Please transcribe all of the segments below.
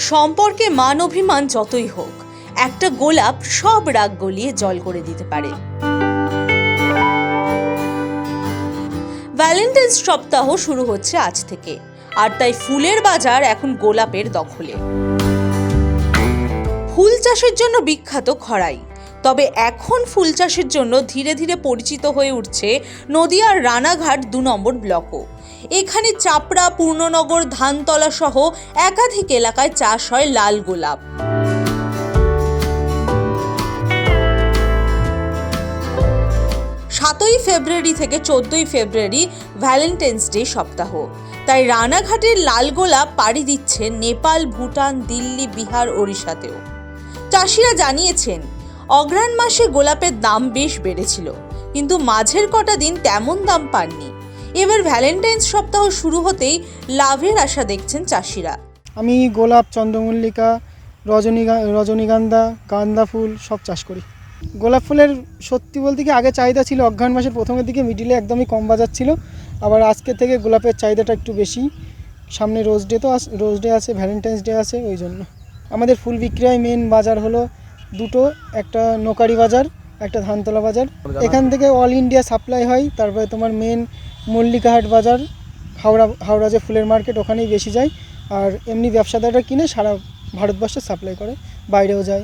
সম্পর্কে মান অভিমান যতই হোক, একটা গোলাপ সব রাগ গলিয়ে জল করে দিতে পারে। ভ্যালেন্টাইন্স সপ্তাহ শুরু হচ্ছে আজ থেকে, আর তাই ফুলের বাজার এখন গোলাপের দখলে। ফুল চাষের জন্য বিখ্যাত খড়াই, তবে এখন ফুল চাষের জন্য ধীরে ধীরে পরিচিত হয়ে উঠছে নদিয়ার রানাঘাট ২ নম্বর ব্লকও। এখানে চাপড়া, পূর্ণনগর, ধানতলা সহ একাধিক এলাকায় চাষ হয় লাল গোলাপ। ৭ই ফেব্রুয়ারি থেকে ১৪ই ফেব্রুয়ারি ভ্যালেন্টাইন্স ডে সপ্তাহ, তাই রানাঘাটের লাল গোলাপ পাড়ি দিচ্ছে নেপাল, ভুটান, দিল্লি, বিহার, ওড়িশাতেও। চাষিরা জানিয়েছেন, অগ্রহায়ণ মাসে গোলাপের দাম বেশ বেড়েছিল, কিন্তু মাঝের কটা দিন তেমন দাম পাননি। এবার ভ্যালেন্টাইন্স সপ্তাহ শুরু হতেই লাভের আশা দেখছেন চাষিরা। আমি গোলাপ, চন্দ্রমল্লিকা, রজনীগন্ধা, গাঁদা ফুল সব চাষ করি। গোলাপ ফুলের সত্যি বলতে কি আগে চাহিদা ছিল, অগ্রহায়ণ মাসের প্রথমের দিকে মিডিলে একদমই কম বাজার ছিল, আবার আজকে থেকে গোলাপের চাহিদাটা একটু বেশি। সামনে রোজ ডে আছে, ভ্যালেন্টাইন্স ডে আছে, ওই জন্য আমাদের ফুল বিক্রয় মেন বাজার হলো দুটো, একটা নোকারি বাজার, একটা ধানতলা বাজার। এখান থেকে অল ইন্ডিয়া সাপ্লাই হয়। তারপরে তোমার মেন মল্লিকাহাট বাজার, হাওড়া যে ফুলের মার্কেট, ওখানেই বেশি যায়। আর এমনি ব্যবসাদাররা কিনে সারা ভারতবর্ষে সাপ্লাই করে, বাইরেও যায়।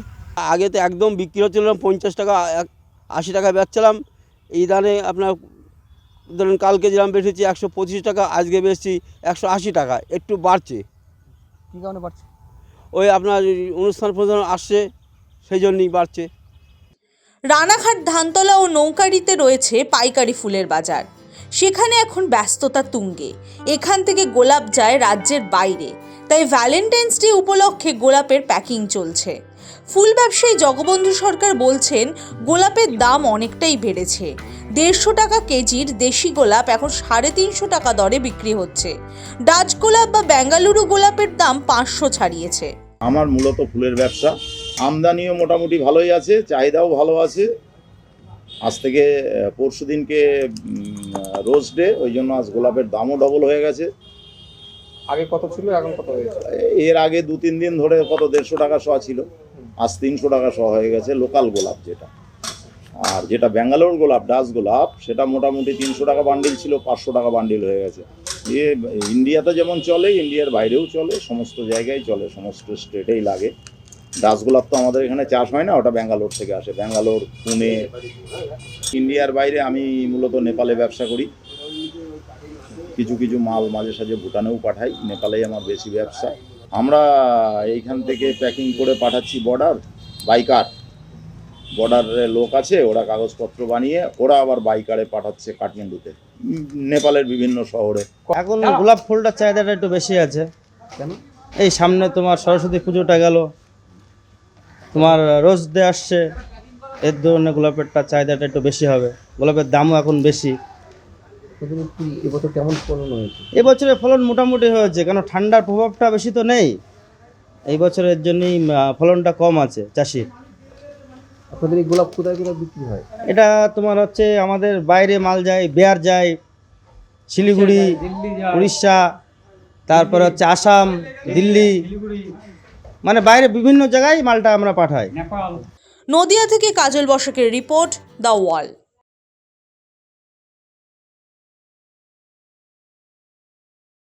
আগে তো একদম বিক্রি হচ্ছিলাম 50 টাকা, 80 টাকা বেচছিলাম। এই দানে আপনার ধরুন কালকে যেরকম বেচেছি 125 টাকা, আজকে বেচছি 180 টাকা। একটু বাড়ছে। কী কারণে বাড়ছে? ওই আপনার অনুষ্ঠান আসছে, সেই জন্যই বাড়ছে। রানাঘাট, ধানতলা ও নৌকারিতে রয়েছে পাইকারি ফুলের বাজার। সেখানে এখন ব্যস্ততা তুঙ্গে। এখান থেকে গোলাপ যায় রাজ্যের বাইরে, তাই ভ্যালেন্টাইন্স ডে উপলক্ষে গোলাপের প্যাকিং চলছে। ফুল ব্যবসায়ী জগবন্ধু সরকার বলছেন, গোলাপের দাম অনেকটাই বেড়েছে। 150 টাকা কেজির দেশি গোলাপ এখন 350 টাকা দরে বিক্রি হচ্ছে। ডাচ গোলাপ বা বেঙ্গালুরু গোলাপের দাম 500 ছাড়িয়েছে। আমার মূলত ফুলের ব্যবসা, আমদানিও মোটামুটি ভালোই আছে, চাহিদাও ভালো আছে। আজ থেকে পরশু দিনকে রোজ ডে, ওই জন্য আজ গোলাপের দামও ডবল হয়ে গেছে। আগে কত ছিল, এখন কত হয়েছে? এর আগে 2-3 দিন ধরে কত 150 টাকা শ ছিল, আজ 300 টাকা শ হয়ে গেছে লোকাল গোলাপ যেটা। আর যেটা ব্যাঙ্গালোর গোলাপ, ডাচ গোলাপ, সেটা মোটামুটি 300 টাকা বান্ডিল ছিল, 500 টাকা বান্ডিল হয়ে গেছে। ইন্ডিয়াতে যেমন চলে, ইন্ডিয়ার বাইরেও চলে, সমস্ত জায়গায় চলে, সমস্ত স্টেটেই লাগে। ডাচ গোলাপ তো আমাদের এখানে চাষ হয় না, ওটা ব্যাঙ্গালোর থেকে আসে, ব্যাঙ্গালোর, পুনে। ইন্ডিয়ার বাইরে আমি মূলত নেপালে ব্যবসা করি, কিছু কিছু মাল মাঝে সাঝে ভুটানেও পাঠাই, নেপালেই আমার বেশি ব্যবসা। আমরা এইখান থেকে প্যাকিং করে পাঠাচ্ছি বাইকার, বর্ডারে লোক আছে, ওরা কাগজপত্র বানিয়ে ওরা আবার বাইকারে পাঠাচ্ছে কাঠমান্ডুতে, নেপালের বিভিন্ন শহরে। এখন গোলাপ ফুলটার চাহিদাটা একটু বেশি আছে। কেন? এই সামনে তোমার সরস্বতী পুজোটা গেল, তোমার রোজ ডে আসছে, এর ধরনের গোলাপেরটা চাহিদাটা একটু বেশি হবে। গোলাপের দামও এখন বেশি। এবছর কেমন ফলন হয়েছে? এবছরের ফলন মোটামুটি হয়েছে, কেন ঠান্ডার প্রভাবটা বেশি তো নেই এই বছরের জন্যই ফলনটা কম আছে চাষির। আপনাদের এই গোলাপ কোথায় কোথায় বিক্রি হয়? এটা তোমার হচ্ছে আমাদের বাইরে মাল যায়, বিহার যায়, শিলিগুড়ি, উড়িষ্যা, তারপরে হচ্ছে আসাম, দিল্লি, মানে বাইরে বিভিন্ন জায়গায় মালটা আমরা পাঠাই। নদিয়া থেকে কাজল বসাকের রিপোর্ট, দ্য ওয়াল।